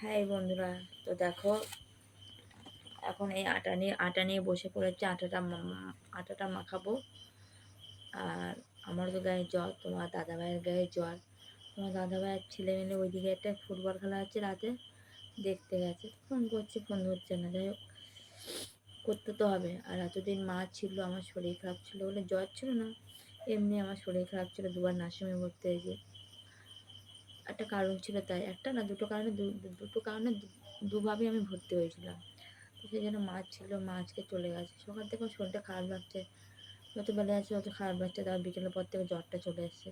হ্যাঁ বন্ধুরা, তো দেখো এখন এই আটা নিয়ে বসে পড়েছে। আটাটা মাখাবো। আর আমারও তো গায়ে জ্বর, তোমার দাদাভাইয়ের গায়ে জ্বর। তোমার দাদাভাইয়ের ছেলে মেয়ে ওইদিকে একটা ফুটবল খেলা হচ্ছে, রাতে দেখতে গেছে। ফোন করছে, ফোন ধরছে না। যাই হোক, করতে তো হবে। আর এতদিন মা ছিল, আমার শরীর খারাপ ছিল বলে জ্বর ছিল না, এমনি আমার শরীর খারাপ ছিল, দুবার নার্সিংহোমে ভর্তি হয়েছি। একটা কারণ ছিল, তাই একটা না দুটো কারণে দুটো কারণে দুভাবে আমি ভর্তি হয়েছিলাম। তো সেই জন্য মা ছিল, মা আজকে চলে গেছে। সকাল থেকে আমার শরীরটা খারাপ লাগছে, যত বেলা আছে তত খারাপ লাগছে। তারপর বিকেলের পর থেকে জ্বরটা চলে এসছে,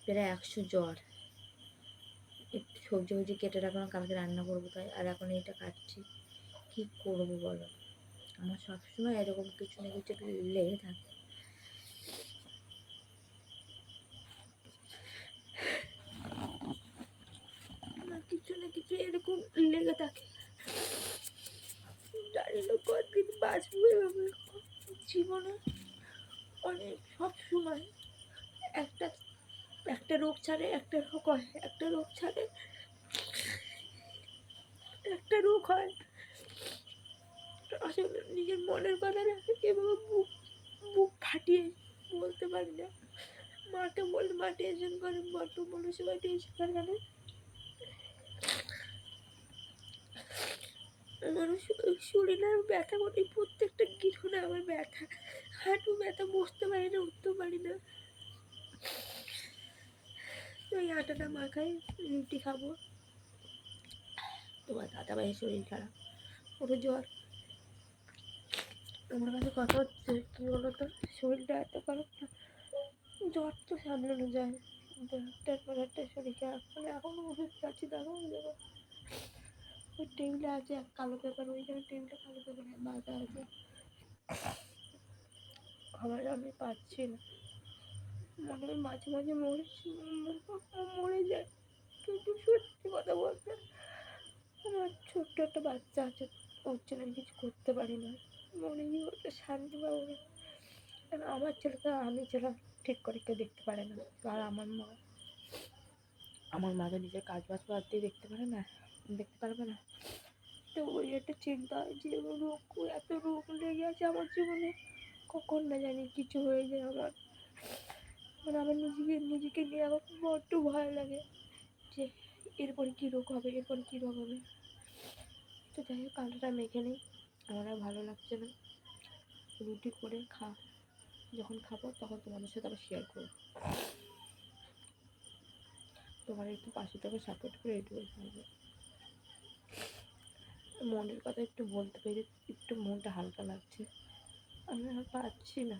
প্রায় 100 জ্বর। একটু সবজি ফবজি কেটে রাখলাম, কালকে রান্না করবো তাই। আর এখন এইটা কাটছি, কী করবো বলো। আমার সবসময় এরকম কিছু না কিছু লেগে থাকে। আমার কিছু না কিছু এরকম লেগে থাকে। জানি না কতদিন বাঁচবো এভাবে। জীবনে অনেক সব সময় একটা একটা রোগ ছাড়ে একটা রোগ হয়, একটা রোগ ছাড়ে একটা রোগ হয়। আসলে নিজের মনের কথা রাখে এভাবে বুক বুক ফাটিয়ে বলতে পারি না। মাকে বলে মা টেনশন করে, মাকে বলে সবাই টেনশন করে। কেন আমার শরীরে ব্যথা করে, প্রত্যেকটা গিরুনে আমার ব্যথা, হাঁটু ব্যথা, বসতে পারি না, উঠতে পারি না। ওই আটাটা মাখাই রুটি খাবো। তোমার দাদাভাইয়ের শরীর খারাপ, ওর জ্বর। আমার কাছে কথা হচ্ছে কি বলতো, শরীরটা এত খারাপ না, জ্বর তো সামলানো যায়, একটার পর একটা শরীর খারাপ হলে এখনো ওষুধ খাচ্ছি। দেখো ওই টেবিলে আছে এক কালো পেপার, ওইখানে টেবিলে কালো পেপার বাঁধা আছে। খাবার আমি পাচ্ছি না, মনে হয় মাঝে মাঝে মরে যায়। কিন্তু সত্যি কথা বলতে, আমার ছোট্ট একটা বাচ্চা আছে, ওর জন্য আমি কিছু করতে পারি না। মনে হয় ওকে শান্তি পাবো না। আমার ছেলেকে আমি ছেলে ঠিক করে কেউ দেখতে পারে না। আর আমার মা তো নিজের কাজ বাজ বাদ দিয়ে দেখতে পারবে না। তো ওই একটা চিন্তা যে এত রোগ লেগে আছে আমার জীবনে, কখন না জানি কিছু হয়ে যায় আমার। মানে আমার নিজেকে নিয়ে আমার বড্ড ভয় লাগে যে এরপরে কী রোগ হবে, এরপরে কী রোগ হবে। তো যাই হোক, আলুটা মেখে নিই, আমার আর ভালো লাগছে না। রুটি করে যখন খাবো তখন তোমাদের সাথে আবার শেয়ার করবো। তোমার একটু পাশে থেকে সাপোর্ট করে এটুকু খাবো। মনের কথা একটু বলতে পেরে একটু মনটা হালকা লাগছে। আমি আর পারছি না।